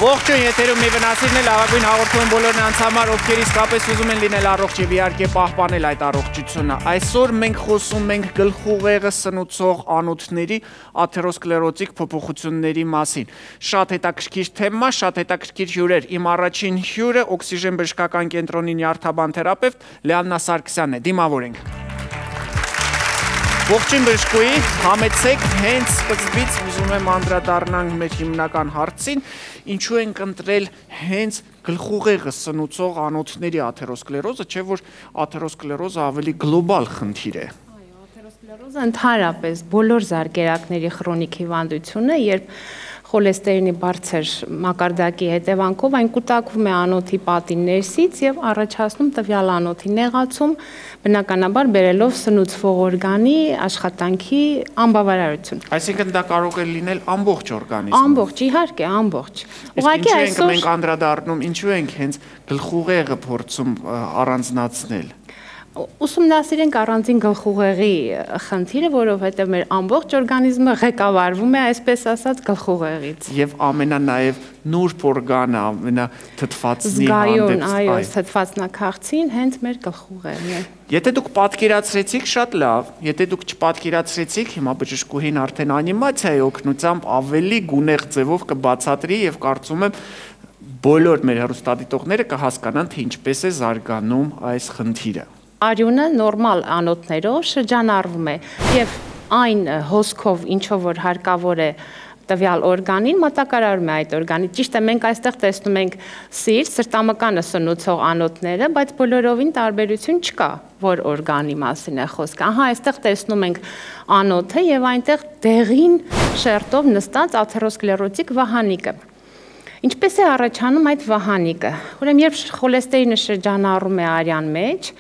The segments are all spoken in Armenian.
Ողջույն, եթերում մի վնասիրն է լավագույն հաղորդում բոլորն անց համար, ովքեր իսկապես ուզում են լինել առողջ եւ իհարկե պահպանել այդ առողջությունը։ Այսօր մենք խոսում ենք գլխուղեղը սնուցող անոթների աթերոսկլերոտիկ փոփոխությունների մասին։ Շատ հետաքրքիր թեմա, շատ հետաքրքիր հյուրեր։ Իմ առաջին հյուրը օքսիգեն բժշկական կենտրոնի նյարդաբան թերապևտ Լիաննա Սարգսյանն է։ Դիմավորենք։ Ողջույն բժշկուհի, համեցեք, հենց սկզբից ուզում եմ անդրադառնանք մեր հիմնական հարցին, ինչու ենք ընտրել հենց գլխուղեղը սնուցող անոթների աթերոսկլերոզը, չէ՞ որ աթերոսկլերոզը ավելի գլոբալ խնդիր է։ Այո, աթերոսկլերոզը ընդհանրապես բոլոր զարկերակների խրոնիկ հիվանդություն է, երբ խոլեստերինի բարձր մակարդակի հետևանքով այն կուտակվում է անոթի պատի ներսից եւ առաջացնում տվյալ անոթի նեղացում, բնականաբար բերելով սնուցվող օրգանի աշխատանքի անբավարարություն։ Այսինքն դա կարող է լինել ամբողջ օրգանիզմը։ Ամբողջ, իհարկե, ամբողջ։ Ուղղակի այսօր մենք անդրադառնում, ինչու ենք հենց գլխուղեղը փորձում առանձնացնել։ Ուսումնասիրենք առանձին գլխուղեղի խնդիրը, որովհետև մեր ամբողջ օրգանիզմը ղեկավարվում է, այսպես ասած, գլխուղեղից։ Եվ ամենանաև նուրբ օրգանը, ամենաթթվածնի հանդեպ, այո, թթվածնաքաղցին հենց մեր գլխուղեղն է։ Եթե դուք պատկերացրեցիք, շատ լավ, եթե դուք չպատկերացրեցիք, հիմա բժշկուհին արդեն անիմացիայի օգնությամբ ավելի գունեղ ձևով կբացատրի եւ կարծում եմ բոլոր մեր հեռուստադիտողները կհասկանան, թե ինչպես է զարգանում այս խնդիրը։ Արյունը նորմալ անոթներով շրջանառվում է եւ այն հոսքով, ինչով որ հարկավոր է տվյալ օրգանին, մատակարարում է այդ օրգանի։ Ճիշտ է, մենք այստեղ տեսնում ենք սիրտ, սրտամկանը սնուցող անոթները, բայց բոլորովին տարբերություն չկա, որ օրգանի մասին է խոսքը։ Ահա այստեղ տեսնում ենք անոթը եւ այնտեղ դեղին շերտով նստած աթերոսկլերոտիկ վահանիկը։ Ինչպես է առաջանում այդ վահանիկը։ Ուրեմն երբ խոլեստերինը շրջանառում է արյան մեջ,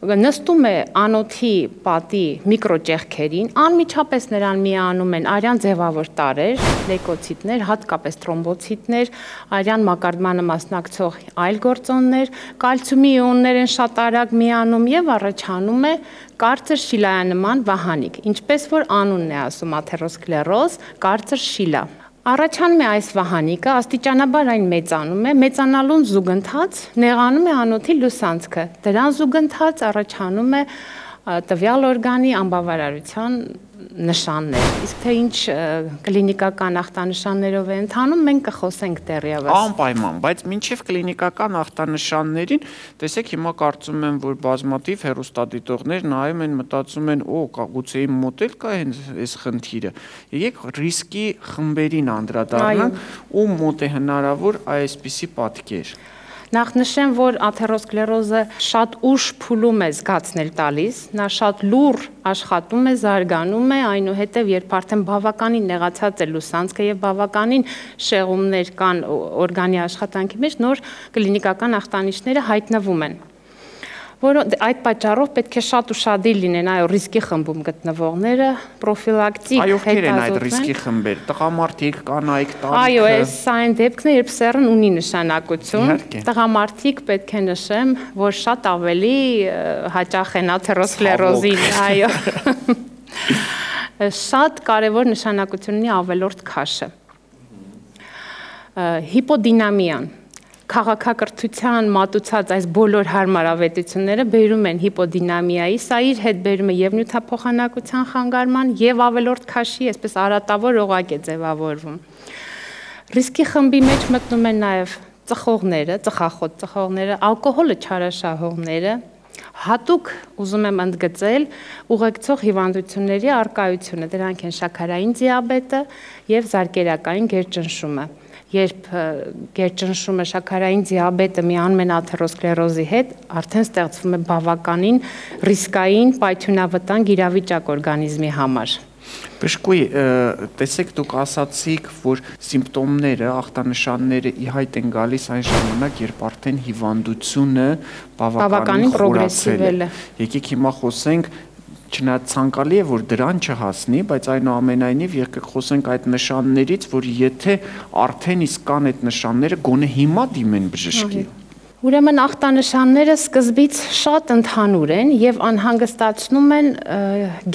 նստում է անոթի պատի միկրոճեղքերին, անմիջապես նրան միանում են արյան ձևավոր տարրեր, լեյկոցիտներ, հատկապես թրոմբոցիտներ, արյան մակարդմանը մասնակցող այլ գործոններ, կալցիումի իոններ են շատ արագ միանում եւ առաջանում է կարծր շիլայանման վահանիկ, ինչպես որ անունն է ասում աթերոսկլերոզ, կարծր շիլա։ Առաջանում է այս վահանիկը, աստիճանաբար այն մեծանում է, մեծանալուն զուգընթաց նեղանում է անոթի լուսանցքը, դրան զուգընթաց առաջանում է տվյալ օրգանի անբավարարության նշաններ, իսկ թե ինչ կլինիկական ախտանշաններով է ընթանում, մենք կխոսենք դեռևս։ Անպայման, բայց մինչև կլինիկական ախտանշաններին, տեսեք հիմա կարծում եմ, որ բազմաթիվ հեռուստադիտողներ նայում են, մտածում են, գուցե իմ մոտ էլ կա այս խնդիրը։ Եկեք ռիսկի խմբերին անդրադառնանք, ում մոտ է հնարավոր այսպիսի պատկեր։ Նախ նշեմ, որ աթերոսկլերոզը շատ ուշ փուլում է զգացնել տալիս, նա շատ լուռ աշխատում է, զարգանում է, այնուհետև երբ արդեն բավականին նեղացած է լուսանցքը եւ բավականին շեղումներ կան օրգանի աշխատանքի մեջ, նոր կլինիկական ախտանիշները հայտնվում են։ Այդ պատճառով պետք է շատ ուշադիր լինեն այո ռիսկի խմբում գտնվողները, պրոֆիլակտիկ հետազոտեն։ Այո, ովքեր են այդ ռիսկի խմբեր, տղամարդիկ, կանայք, տարիքը։ Այո, սա այն դեպքն է, երբ սեռն ունի նշանակություն։ Տղամարդիկ պետք է նշեմ, որ շատ ավելի հաճախ են աթերոսկլերոզին, այո։ Շատ կարևոր նշանակություն ունի ավելորդ քաշը։ Հիպոդինամիան քաղաքակրթության մատուցած այս բոլոր հարմարավետությունները բերում են հիպոդինամիայի, սա իր հետ բերում է եւ նյութափոխանակության խանգարման եւ ավելորդ քաշի, այսպես արատավոր օղակ է ձևավորվում։ Ռիսկի խմբի մեջ մտնում են նաեւ ծխողները, ծխախոտ ծխողները, ալկոհոլը չարաշահողները, հատուկ ուզում եմ ընդգծել ուղեկցող հիվանդությունների արկայությունը, դրանք են շաքարային դիաբետը եւ զարկերակային գերճնշումը։ Երբ գերճնշումը, շաքարային դիաբետը միանում են աթերոսկլերոզի հետ, արդեն ստեղծվում է բավականին ռիսկային պայթյունավտանգ իրավիճակ օրգանիզմի համար։ Բժշկուհի, տեսեք դուք ասացիք, որ սիմպտոմները, ախտանշանները ի հայտ են գալիս այն ժամանակ, երբ արդեն հիվանդությունը բավականին խորացել է։ Եկեք հիմա խոսենք չնայած ցանկալի է, որ դրան չհասնի, բայց այնուամենայնիվ եկեք խոսենք այդ նշաններից, որ եթե արդեն իսկ կան այդ նշանները, գոնե հիմա դիմեն բժշկի։ Ուրեմն ախտանշանները սկզբից շատ ընդհանուր են եւ անհանգստացնում են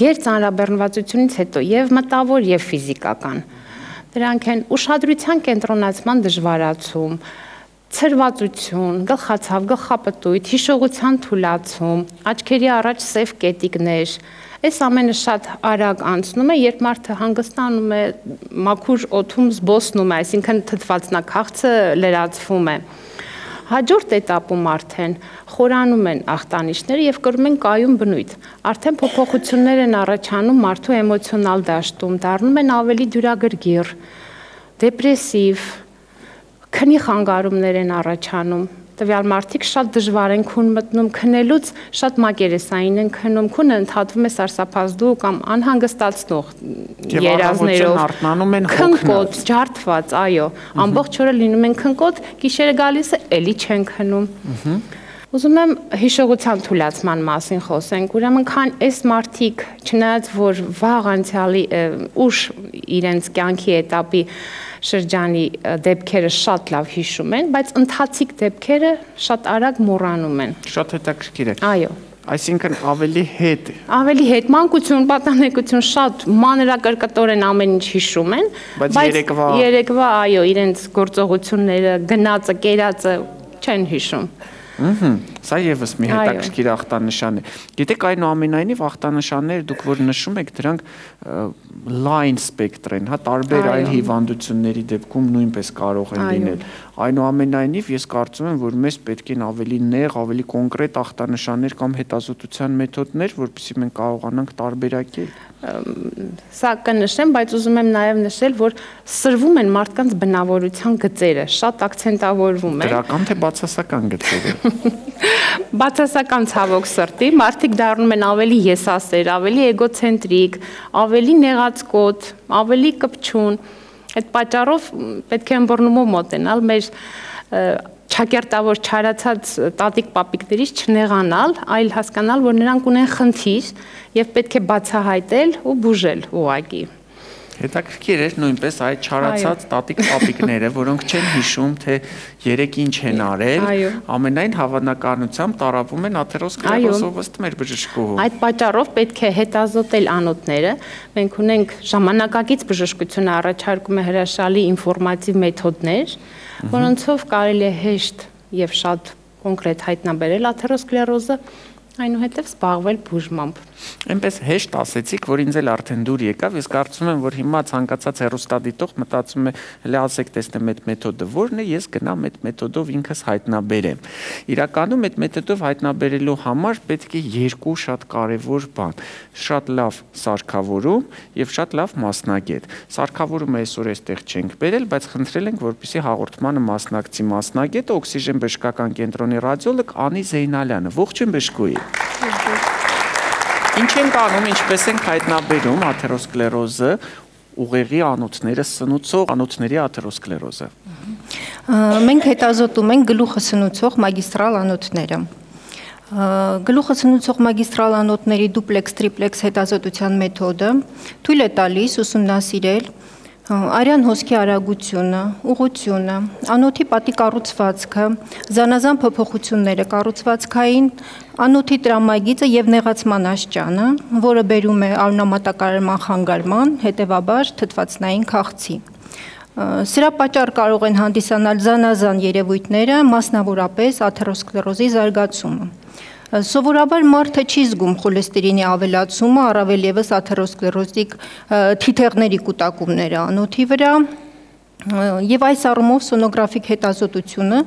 գեր ծանրաբեռնվածությունից հետո եւ մտավոր եւ ֆիզիկական։ Դրանք են ուշադրության կենտրոնացման դժվարացում, ցրվածություն, գլխացավ, գլխապտույտ, հիշողության թուլացում, աչքերի առաջ սև կետիկներ։ Այս ամենը շատ արագ անցնում է, երբ մարդը հանգստանում է, մաքուր օդում զբոսնում է, այսինքն թթվածնաքաղցը լրացվում է։ Հաջորդ էտապում արդեն խորանում են ախտանիշները եւ կրում են կայուն բնույթ։ Արդեն փոփոխություններ են առաջանում մարդու էմոցիոնալ դաշտում, դառնում են ավելի դյուրագրգիռ, դեպրեսիվ, քնի խանգարումներ են առաջանում։ Տվյալ մարդիկ շատ դժվար են քուն մտնում, քնելուց շատ մակերեսային են քնում, քունը ընդհատվում է սարսափազդու կամ անհանգստացնող երազներով, քնկոտ, ջարդված, այո, ամբողջ օրը լինում են քնկոտ, գիշերը գալիս է, էլի չեն քնում։ Ուզում եմ հիշողության թուլացման մասին խոսենք, ուրեմն քան այս մարդիկ, չնայած որ վաղ անցյալի ուշ իրենց կյանքի էտապի շրջանի դեպքերը շատ լավ հիշում են, բայց ընթացիկ դեպքերը շատ արագ մոռանում են։ Շատ հետաքրքիր է։ Այո։ Այսինքն ավելի հետ։ Ավելի հետ, մանկություն, պատանեկություն շատ մանրակրկտորեն ամեն ինչ հիշում են, բայց երեկվա, այո, իրենց գործողությունները, գնացը, կերածը չեն հիշում։ Սա եւս մի հետաքրքիր ախտանշան է։ Գիտեք, այնուամենայնիվ ախտանշանները դուք որ նշում եք, դրանք լայն սպեկտր են, հա, տարբեր այլ հիվանդությունների դեպքում նույնպես կարող են լինել։ Այնուամենայնիվ ես կարծում եմ, որ մեզ պետք են ավելի նեղ, ավելի կոնկրետ ախտանշաններ կամ հետազոտության մեթոդներ, որպեսզի մենք կարողանանք տարբերակել։ Սա կնշեմ, բայց ուզում եմ նաև նշել, որ սրվում են մարդկանց բնավորության գծերը, շատ ակցենտավորվում են։ Դրական թե բացասական գծերը։ Բացասական ցավոք սրտի, մարդիկ դառնում են ավելի եսասեր, ավելի էգոցենտրիկ, ավելի նեղացկոտ, ավելի կպչուն։ Այդ պատճառով պետք է ըմբռնումով մոտենալ մեր չակերտավոր չարացած տատիկ պապիկներից չնեղանալ, այլ հասկանալ, որ նրանք ունեն խնդիր եւ պետք է բացահայտել ու բուժել ուղղակի։ Հետաքրքիր էր նույնպես այդ չարացած տատիկ պապիկները, որոնք չեն հիշում, թե երեք ինչ են արել, ամենայն հավանականությամբ տարապում են աթերոսկլերոզով ըստ մեր բժշկուհու։ Այդ պատճառով պետք է հետազոտել անոթները։ Մենք ունենք ժամանակակից բժշկությունը առաջարկում է հրաշալի ինֆորմատիվ մեթոդներ, որոնցով կարելի է հեշտ եւ շատ կոնկրետ հայտնաբերել աթերոսկլերոզը, այնուհետև զբաղվել բուժմամբ։ Այնպես հեշտ ասեցիք, որ ինձ էլ արդեն դուր եկավ, ես կարծում եմ, որ հիմա ցանկացած հեռուստադիտող մտածում է, հələ ասեք տեսնեմ այդ մեթոդը որն է, ես գնամ այդ մեթոդով ինքս հայտնաբերեմ։ Իրականում այդ մեթոդով հայտնաբերելու համար պետք է երկու շատ կարևոր բան՝ շատ լավ սարքավորում եւ շատ լավ մասնագետ։ Սարքավորումը այսօր այստեղ չենք բերել, բայց խնդրել ենք, որպեսզի հաղորդմանը մասնակցի մասնագետը, օքսիգեն բժշկական կենտրոնի ռադիոլոգ Անի Զեյնալյանը։ Ողջույն բժշկուհի։ Ինչ ենք անում, ինչպես ենք հայտնաբերում աթերոսկլերոզը, ուղեղի անոթները սնուցող անոթների աթերոսկլերոզը։ Մենք հետազոտում ենք գլուխը սնուցող մագիստրալ անոթները։ Գլուխը սնուցող մագիստրալ անոթների դուպլեքս տրիպլեքս հետազոտության մեթոդը թույլ է տալիս ուսումնասիրել արյան հոսքի արագությունը, ուղղությունը, անոթի պատի կառուցվածքը, զանազան փոփոխությունները կառուցվածքային, անոթի տրամագիծը եւ նեղացման աստիճանը, որը բերում է արյունամատակարարման խանգարման, հետեւաբար թթվածնային քաղցի։ Սրա պատճառ կարող են հանդիսանալ զանազան երևույթները, մասնավորապես աթերոսկլերոզի զարգացումը։ Սովորաբար մարդը չի զգում խոլեստերինի ավելացումը, առավել ևս աթերոսկլերոզիկ թիթեղների կուտակումները անոթի վրա, եւ այս առումով սոնոգրաֆիկ հետազոտությունը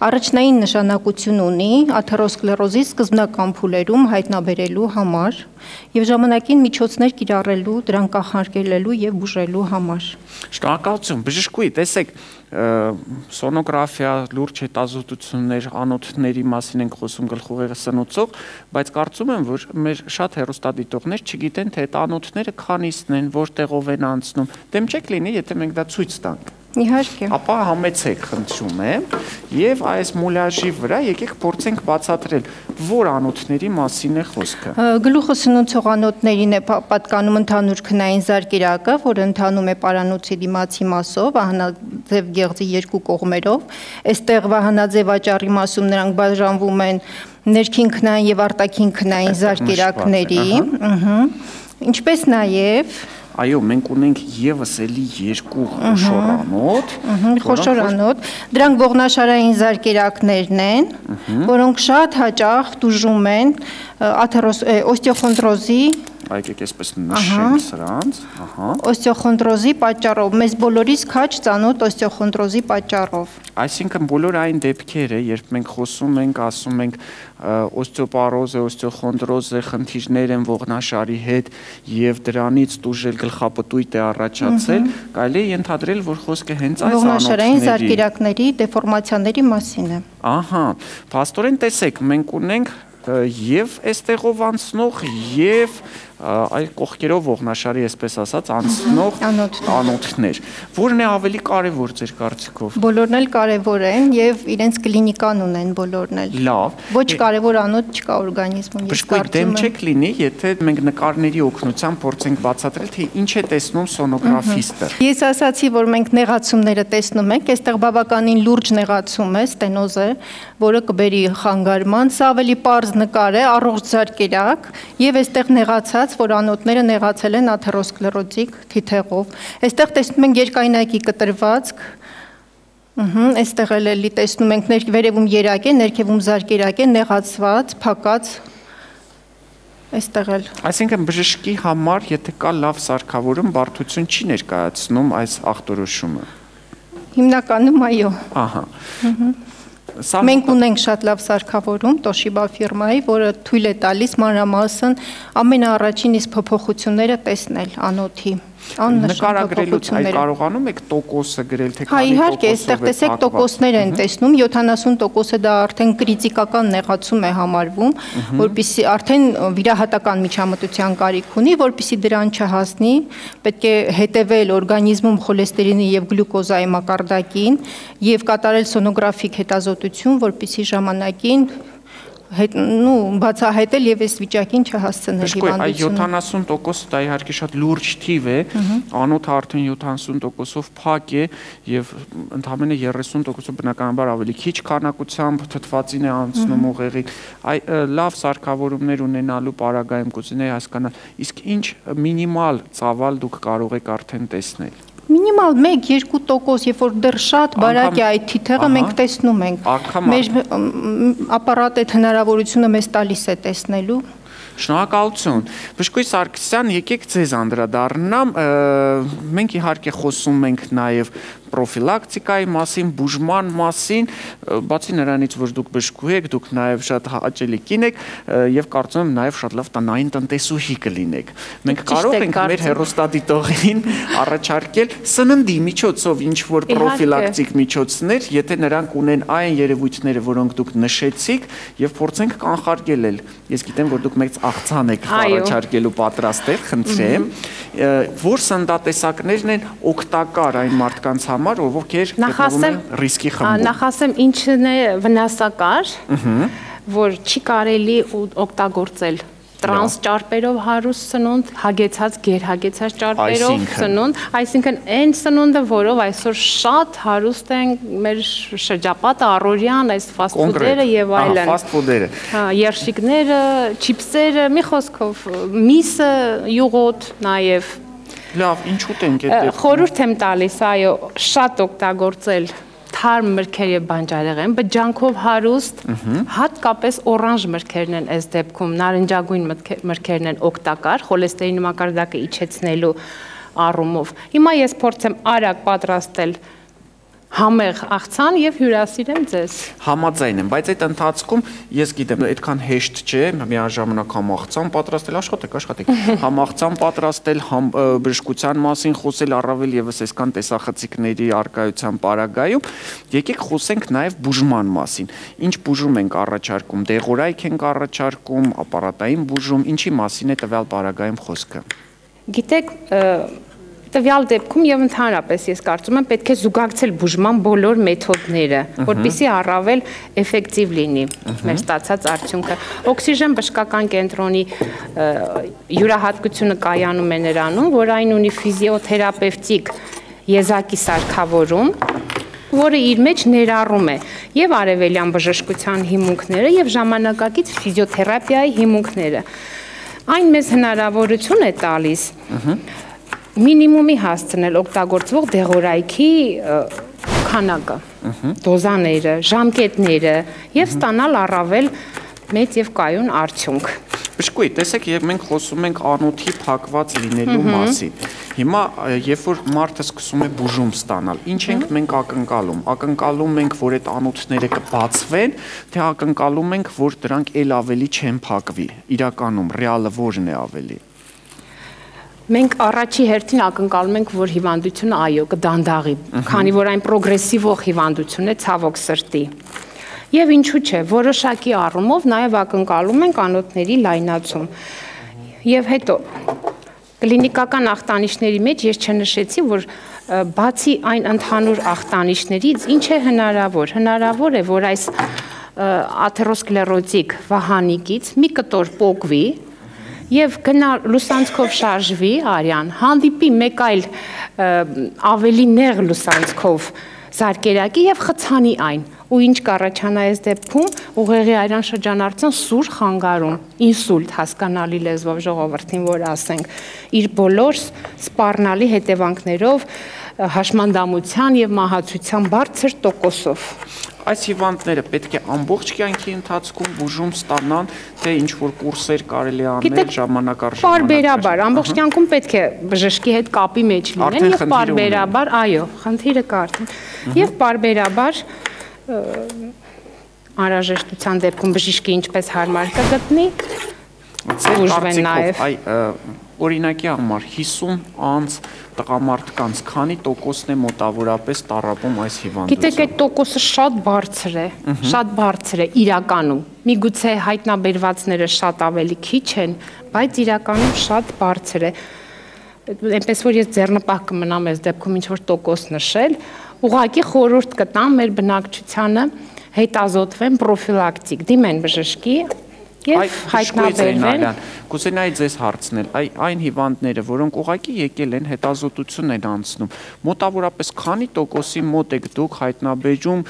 առաջնային նշանակություն ունի աթերոսկլերոզի սկզբնական փուլերում հայտնաբերելու համար եւ ժամանակին միջոցներ կիրառելու, դրան կանխարգելելու եւ բուժելու համար։ Շնորհակալություն, բժշկուհի, տեսեք, սոնոգրաֆիա, լուրջ հետազոտություններ, անոթների մասին ենք խոսում գլխուղեղը սնուցող, բայց կարծում եմ, որ մեր շատ հեռուստադիտողներ չգիտեն, թե այդ անոթները քանիսն են, որտեղով են անցնում։ Դեմ չեք լինի, եթե մենք դա ցույց տանք։ Իհարկե։ Ապա համեցեք, խնդրում եմ, եւ այս մուլաժի վրա եկեք փորձենք բացատրել, որ անոթների մասին է խոսքը։ Գլուխը սնուցող անոթներին է պատկանում ընդհանուր քնային զարկերակը, որը ընթանում է պարանոցի դիմացի մասով, վահանաձև գեղձի երկու կողմերով։ Այստեղ վահանաձև աճառի մասում նրանք բաժանվում են ներքին քնային եւ արտաքին քնային զարկերակների, ինչպես նաեւ Այո, մենք ունենք եւս էլի երկու խոշորանոտ, խոշորանոտ, դրանք ողնաշարային զարկերակներն են, որոնք շատ հաճախ տուժում են օստեոխոնդրոզի Եկեք այսպես նշենք սրանց, օստեոխոնդրոզի պատճառով, մեզ բոլորիս քաջ ծանոթ օստեոխոնդրոզի պատճառով։ Այսինքն բոլոր այն դեպքերը, երբ մենք խոսում ենք, ասում ենք օստեոպարոզ է, օստեոխոնդրոզ է, խնդիրներ են ողնաշարի հետ եւ դրանից տուժել գլխապտույտ է առաջացել, կարելի է ենթադրել, որ խոսքը հենց այս ողնաշարային զարկերակների դեֆորմացիաների մասին է։ Ահա, փաստորեն տեսեք, մենք ունենք եւ այստեղով անցնող եւ այլ կողքերով ողնաշարի, այսպես ասած, անցնող անոթներ։ Որն է ավելի կարևոր ձեր կարծիքով։ Բոլորն էլ կարևոր են եւ իրենց կլինիկան ունեն բոլորն էլ։ Լավ։ Ոչ կարևոր անոթ չկա օրգանիզմում, ես կարծում եմ։ Դեմ չեք լինի, եթե մենք նկարների օգնությամբ փորձենք բացատրել, թե ինչ է տեսնում սոնոգրաֆիստը։ Ես ասացի, որ մենք նեղացումները տեսնում ենք, այստեղ բավականին լուրջ նեղացում է, ստենոզ է, որը կբերի խանգարման, սա ավելի պարզ նկար է, առողջ զարկերակ եւ այստեղ նեղացած, որ անոթները նեղացել են աթերոսկլերոզիկ թիթեղով։ Այստեղ տեսնում ենք երկայնակի կտրվածք, այստեղ էլի տեսնում ենք վերևում երակ է, ներքևում զարկերակ է, նեղացված, փակած, այստեղ էլ։ Այսինքն բժշկի համար, եթե կա լավ սարքավորում, բարդություն չի ներկայացնում այս ախտորոշումը։ Հիմնականում այո։ Ահա։ Մենք ունենք շատ լավ սարքավորում Toshiba ֆիրմայի, որը թույլ է տալիս մանրամասն ամենաառաջին իսկ փոփոխությունները տեսնել անոթի։ Նկարագրելուց այլ կարողանում եք տոկոսը գրել, թե քանի տոկոսով է։ Իհարկե, այստեղ տեսեք տոկոսներ են տեսնում, 70%-ը դա արդեն կրիտիկական նեղացում է համարվում, որպեսզի արդեն վիրահատական միջամտության կարիք ունի, որպեսզի դրան չհասնի, պետք է հետևել օրգանիզմում խոլեստերինի եւ գլյուկոզայի մակարդակին եւ կատարել սոնոգրաֆիկ հետազոտություն, որպեսզի ժամանակին բացահայտել եւ այս վիճակին չհասցնել հիվանդությունը։ Այ 70% դա իհարկե շատ լուրջ թիվ է, անոթը արդեն 70%-ով փակ է եւ ընդամենը 30%-ով բնականաբար ավելի քիչ քանակությամբ թթվածին է անցնում ուղեղի։ Այ լավ սարքավորումներ ունենալու պարագայում կուզենայի հասկանալ, իսկ ինչ մինիմալ ծավալ դուք կարող եք արդեն տեսնել։ Մինիմալ 1-2%, երբ որ դեռ շատ բարակ է այդ թիթեղը, մենք տեսնում ենք։ Մեր ապարատը հնարավորությունը մեզ տալիս է տեսնելու։ Շնորհակալություն։ Բժշկուհի Սարգսյան, եկեք ձեզ անդրադառնամ։ Մենք իհարկե խոսում ենք նաև պրոֆիլակտիկայի մասին, բուժման մասին, բացի նրանից, որ դուք բժշկուհի եք, դուք նաև շատ հաճելի կին եք եւ կարծում եմ նաև շատ լավ տնային տնտեսուհի կլինեք։ Մենք կարող ենք մեր հեռուստադիտողին առաջարկել սննդի միջոցով ինչ որ պրոֆիլակտիկ միջոցներ, եթե նրանք ունեն այն երևույթները, որոնք դուք նշեցիք եւ փորձենք կանխարգելել։ Ես գիտեմ, որ դուք մեծ աղցան եք առաջարկելու պատրաստել, խնդրեմ, որ սննդատեսակներն են օգտակար այն մարդկանց համար, ովքեր գտնվում են ռիսկի խմբում։ Նախասեմ ինչն է վնասակար, որ չի կարելի օգտագործել տրանս ճարպերով հարուստ սնունդ, հագեցած, գերհագեցած ճարպերով սնունդ, այսինքն այն սնունդը, որով այսօր շատ հարուստ են մեր շրջապատը, առօրյան, այս ֆաստ ֆուդերը եւ այլն։ Ֆաստ ֆուդերը։ Երշիկները, չիփսերը, մի խոսքով, միսը, յուղոտ նաեւ։ Լավ, ինչ ուտենք այդ դեպքում։ Խորհուրդ եմ տալիս, այո, շատ օգտագործել թարմ մրգեր եւ բանջարեղեն, բջջանքով հարուստ, հատկապես օրանժ մրգերն են այս դեպքում, նարնջագույն մրգերն են օգտակար, խոլեստերինի մակարդակը իջեցնելու առումով։ Հիմա ես փորձեմ արագ պատրաստել համեղ աղցան եւ հյուրասիրեմ ձեզ։ Համաձայն եմ, բայց այդ ընթացքում ես գիտեմ, այդքան հեշտ չէ միաժամանակ համաղցան պատրաստել, աշխատեք, համաղցան պատրաստել, բժշկության մասին խոսել, առավել եւս այսքան տեսախցիկների արկայության պարագայում, եկեք խոսենք նաեւ բուժման մասին։ Ինչ բուժում ենք առաջարկում, դեղորայք ենք առաջարկում, ապարատային բուժում, ինչի մասին է տվյալ պարագայում խոսքը։ Գիտեք, տվյալ դեպքում եւ ընդհանրապես ես կարծում եմ պետք է զուգակցել բուժման բոլոր մեթոդները, որպեսզի առավել էֆեկտիվ լինի մեր ստացած արդյունքը։ Օքսիգեն բժշկական կենտրոնի յուրահատկությունը կայանում է նրանում, որ այն ունի ֆիզիոթերապևտիկ եզակի սարքավորում, որը իր մեջ ներառում է եւ արևելյան բժշկության հիմունքները եւ ժամանակակից ֆիզիոթերապիայի հիմունքները։ Այն մեզ հնարավորություն է տալիս մինիմումի հասցնել օգտագործվող դեղորայքի քանակը, դոզաները, ժամկետները եւ ստանալ առավել մեծ եւ կայուն արդյունք։ Բժշկուհի, տեսեք, եւ մենք խոսում ենք անոթի փակված լինելու մասին։ Հիմա երբ որ մարդը սկսում է բուժում ստանալ, ինչ ենք մենք ակնկալում։ Ակնկալում ենք, որ այդ անոթները կբացվեն, թե ակնկալում ենք, որ դրանք ել ավելի չեն փակվի։ Իրականում ռեալը որն է ավելի։ Մենք առաջի հերթին ակնկալում ենք, որ հիվանդությունը այո կդանդաղի, քանի որ այն պրոգրեսիվող հիվանդություն է, ցավոք սրտի։ Եվ ինչու՞ չէ, որոշակի առումով նաև ակնկալում ենք անոթների լայնացում։ Եվ հետո կլինիկական ախտանիշների մեջ ես չնշեցի, որ բացի այն ընդհանուր ախտանիշներից ինչ է հնարավոր։ Հնարավոր է, որ այս աթերոսկլերոտիկ վահանիկից մի կտոր պոկվի եւ գնա լուսանցքով շարժվի արյան, հանդիպի մեկ այլ ավելի նեղ լուսանցքով զարկերակի եւ խցանի այն, ու ինչ կառաջանա այս դեպքում ուղեղի արյան շրջանառության սուր խանգարում, ինսուլտ հասկանալի լեզվով ժողովրդին որ ասենք, իր բոլոր սպառնալի հետևանքներով հաշմանդամության եւ մահացության բարձր տոկոսով։ Այս հիվանդները պետք է ամբողջ կյանքի ընթացքում բուժում ստանան, թե ինչ որ կուրսեր կարելի անել ժամանակ առ ժամանակ։ Պարբերաբար, ամբողջ կյանքում պետք է բժշկի հետ կապի մեջ լինեն եւ պարբերաբար, այո, խնդիրը կա արդեն։ Եվ պարբերաբար անհրաժեշտության դեպքում բժիշկը ինչպես հարմար կգտնի, բուժվեն նաեւ։ Օրինակի համար 50 անց տղամարդկանց քանի տոկոսն է մոտավորապես տառապում այս հիվանդությամբ։ Գիտեք, այդ տոկոսը շատ բարձր է իրականում։ Միգուցե հայտնաբերվածները շատ ավելի քիչ են, բայց իրականում շատ բարձր է։ Այնպես որ ես ձեռնպահ կմնամ այս դեպքում ինչ որ տոկոս նշել, ուղղակի խորհուրդ կտամ մեր բնակչությանը հետազոտվեն պրոֆիլակտիկ, դիմեն բժշկի եւ հայտնաբերվեն։ Կուզենայի ձեզ հարցնել, այն հիվանդները, որոնք ուղղակի եկել են, հետազոտություն են անցնում, մոտավորապես քանի տոկոսի մոտ եք դուք հայտնաբերում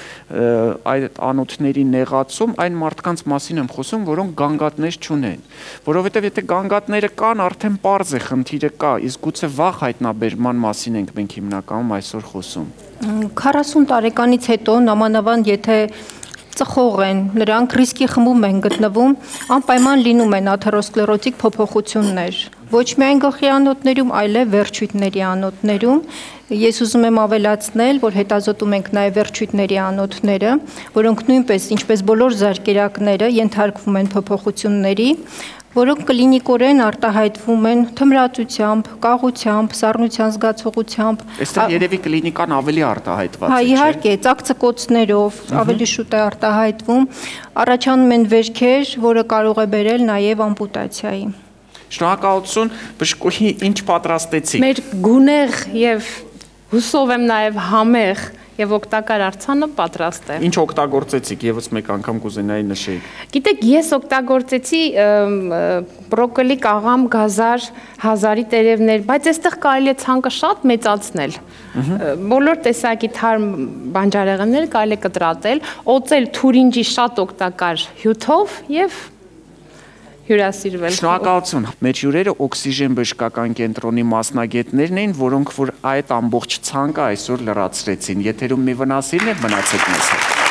այդ անոթների նեղացում, այն մարդկանց մասին եմ խոսում, որոնք գանգատներ չունեն, որովհետեւ եթե գանգատները կան, արդեն պարզ է, խնդիրը կա, իսկ գուցե վաղ հայտնաբերման մասին ենք մենք հիմնականում այսօր խոսում։ 40 տարեկանից հետո նամանավանդ եթե ծխող են, նրանք ռիսկի խմբում են գտնվում, անպայման լինում են աթերոսկլերոտիկ փոփոխություններ, ոչ միայն գլխի անոթներում, այլև վերջույթների անոթներում։ Ես ուզում եմ ավելացնել, որ հետազոտում ենք նաև վերջույթների անոթները, որոնք նույնպես, ինչպես բոլոր զարկերակները, ենթարկվում են փոփոխությունների, որոնք կլինիկորեն արտահայտվում են թմրածությամբ, կաղությամբ, սառնության զգացողությամբ։ Այստեղ երևի կլինիկան ավելի արտահայտված է, չէ՞։ Հա, իհարկե, ծակծկոցներով ավելի շուտ է արտահայտվում, առաջանում են վերքեր, որը կարող է բերել նաև ամպուտացիայի։ Շնորհակալություն, բժշկուհի, ինչ պատրաստեցիք։ Մեր գունեղ եւ հուսով եմ նաև համեղ եւ օգտակար արձանը պատրաստ է։ Ինչ օգտագործեցիք, եւս մեկ անգամ կուզենայի նշեիք։ Գիտեք, ես օգտագործեցի բրոկոլի, կաղամ, գազար, հազարի տերևներ, բայց այստեղ կարելի է ցանկը շատ մեծացնել։ Բոլոր տեսակի թարմ բանջարեղենները կարելի է կտրատել, օծել թուրինջի շատ օգտակար հյութով եւ հյուրասիրվել։ Շնորհակալություն։ Մեր հյուրերը օքսիգեն բժշկական կենտրոնի մասնագետներն էին, որոնք որ այդ ամբողջ ցանկը այսօր լրացրեցին։ Եթերում մի վնասիրն է, մնացեք մեզ հետ։